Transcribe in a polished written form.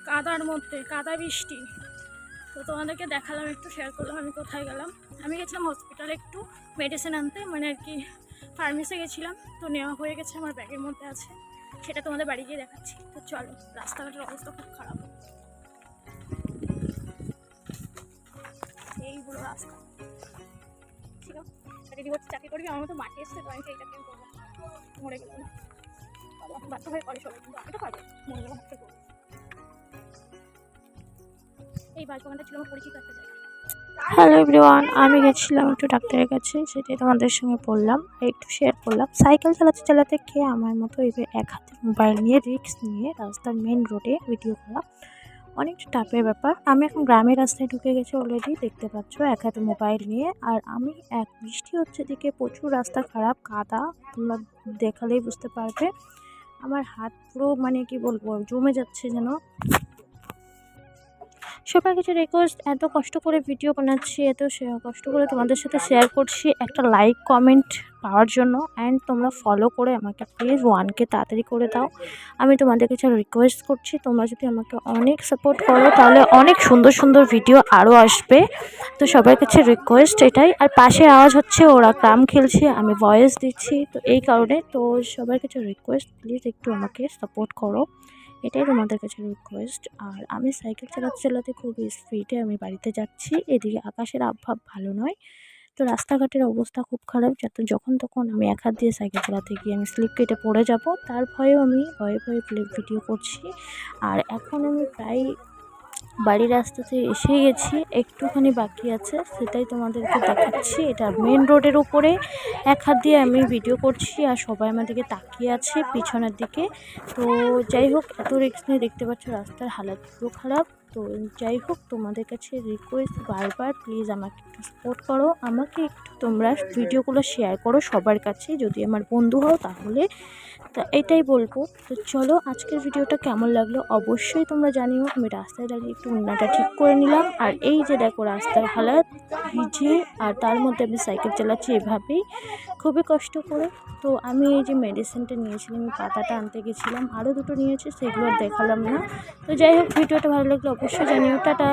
কাদার মধ্যে, কাদা বৃষ্টি। তো তোমাদেরকে দেখালাম, একটু শেয়ার করলাম আমি কোথায় গেলাম। আমি গেছিলাম হসপিটালে একটু মেডিসিন আনতে, মানে আর কি ফার্মেসি গেছিলাম। তো নেওয়া হয়ে গেছে, আমার ব্যাগের মধ্যে আছে, সেটা তোমাদের বাড়ি গিয়ে দেখাচ্ছি। তো চলো, রাস্তাঘাটের অবস্থা খুব খারাপ, এইগুলো রাস্তা। ঠিক আছে, দিদি বলছে চাকরি করবি, আমার মতো মাঠে এসছে, তো আমি সেই চাকরি করবো। মরে গেল না, বাচ্চা হয়ে করে সবাই, কিন্তু আমি তো পারবো, মরে গেলাম হাতে করবো। এই বাসবাগানটা ছিল আমার পরিচিত একটা জায়গা। হ্যালো এভরিওয়ান, আমি গেছিলাম একটু ডাক্তারের কাছে, সেটাই তোমাদের সঙ্গে বললাম আর একটু শেয়ার করলাম। সাইকেল চালাতে চালাতে কে আমার মতো এবার এক হাতে মোবাইল নিয়ে রিস্ক নিয়ে রাস্তার মেন রোডে ভিডিও করা অনেকটা টাফের ব্যাপার। আমি এখন গ্রামের রাস্তায় ঢুকে গেছি অলরেডি, দেখতে পাচ্ছ, এক হাতে মোবাইল নিয়ে। আর আমি বৃষ্টি হচ্ছে দিকে, প্রচুর রাস্তা খারাপ, কাদা, তোমরা দেখালেই বুঝতে পারবে। আমার হাত পুরো মানে কি বলবো, জমে যাচ্ছে যেন। সবার কিছু রিকোয়েস্ট, এত কষ্ট করে ভিডিও বানাচ্ছি, এত কষ্ট করে তোমাদের সাথে শেয়ার করছি একটা লাইক কমেন্ট পাওয়ার জন্য। অ্যান্ড তোমরা ফলো করে আমাকে প্লিজ 1K তাড়াতাড়ি করে দাও। আমি তোমাদের কাছে রিকোয়েস্ট করছি, তোমরা যদি আমাকে অনেক সাপোর্ট করো তাহলে অনেক সুন্দর সুন্দর ভিডিও আরও আসবে। তো সবার কাছে রিকোয়েস্ট এটাই। আর পাশে আওয়াজ হচ্ছে, ওরা ক্রাম খেলছে, আমি ভয়েস দিচ্ছি, তো এই কারণে। তো সবার কাছে রিকোয়েস্ট, প্লিজ একটু আমাকে সাপোর্ট করো, এটাই তোমাদের কাছে রিকোয়েস্ট। আর আমি সাইকেল চালাতে চালাতে খুব স্পিডে আমি বাড়িতে যাচ্ছি। এদিকে আকাশের আবহাওয়া ভালো নয়, তো রাস্তাঘাটের অবস্থা খুব খারাপ, যাতে যখন তখন আমি এক হাত দিয়ে সাইকেল চালাতে গিয়ে আমি স্লিপ কেটে পড়ে যাব, তার ভয়েও আমি ভয়ে ভয়ে ভিডিও করছি। আর এখন আমি প্রায় বাড়ির রাস্তাতে এসে গেছি, একটুখানি বাকি আছে, সেটাই তোমাদেরকে দেখাচ্ছি। এটা মেন রোডের উপরে এক হাত দিয়ে আমি ভিডিও করছি, আর সবাই আমার দিকে তাকিয়ে আছে পিছনের দিকে। তো যাই হোক, এত রিস্ক নিয়ে, দেখতে পাচ্ছ রাস্তার হালাত পুরো খারাপ। তো যাই হোক, তোমাদের কাছে রিকোয়েস্ট বারবার, প্লিজ আমাকে একটু সাপোর্ট করো, আমাকে একটু তোমরা ভিডিওগুলো শেয়ার করো সবার কাছে, যদি আমার বন্ধু হও তাহলে। তো এটাই বলবো। তো চলো, আজকের ভিডিওটা কেমন লাগলো অবশ্যই তোমরা জানিও। আমি রাস্তায় দাঁড়িয়ে একটু উন্নাটা ঠিক করে নিলাম, আর এই যে দেখো রাস্তার হালাত ভিজে, আর তার মধ্যে আমি সাইকেল চালাচ্ছি এভাবেই, খুবই কষ্ট করে। তো আমি এই যে মেডিসিনটা নিয়েছিলাম, আমি পাতাটা আনতে গেছিলাম, আরও দুটো নিয়েছি, সেগুলো দেখালাম না। তো যাই হোক, ভিডিওটা ভালো লাগলো অবশ্যই জানিও। টাটা।